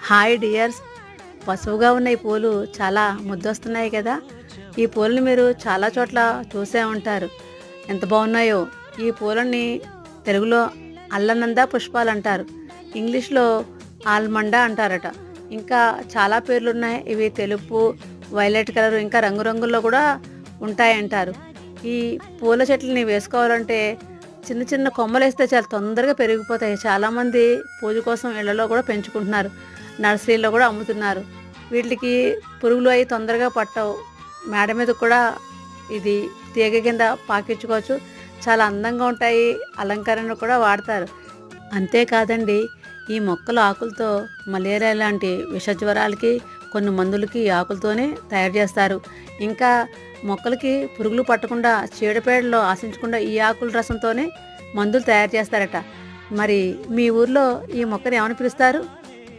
Hi dears, పసుపుగా ఉన్న ఈ పూలు చాలా ముద్దొస్తున్నాయి కదా. ఈ పూలని మీరు చాలా చోట్ల చూసే ఉంటారు. ఎంత బాగున్నాయో. ఈ పూలని తెలుగులో అల్లనంద పుష్పాలు అంటారు, ఇంగ్లీష్లో ఆల్మండా అంటారట. ఇంకా చాలా పేర్లు ఉన్నాయి. ఇవి తెలుపు, వైలెట్ కలర్, ఇంకా రంగురంగుల్లో కూడా ఉంటాయంటారు. ఈ పూల చెట్లని వేసుకోవాలంటే చిన్న చిన్న కొమ్మలు వేస్తే చాలా తొందరగా పెరిగిపోతాయి. చాలామంది పూజ కోసం ఇళ్లలో కూడా పెంచుకుంటున్నారు, నర్సరీలో కూడా అమ్ముతున్నారు. వీటికి పురుగులు అవి తొందరగా పట్టవు. మేడ మీద కూడా ఇది తీగ కింద పాకించుకోవచ్చు. చాలా అందంగా ఉంటాయి, అలంకరణ కూడా వాడతారు. అంతేకాదండి, ఈ మొక్కల ఆకులతో మలేరియా లాంటి విష జ్వరాలకి, కొన్ని మందులకి ఈ ఆకులతోనే తయారు చేస్తారు. ఇంకా మొక్కలకి పురుగులు పట్టకుండా, చీడపేడలో ఆశించకుండా ఈ ఆకుల రసంతోనే మందులు తయారు చేస్తారట. మరి మీ ఊర్లో ఈ మొక్కని ఏమని పిలుస్తారు?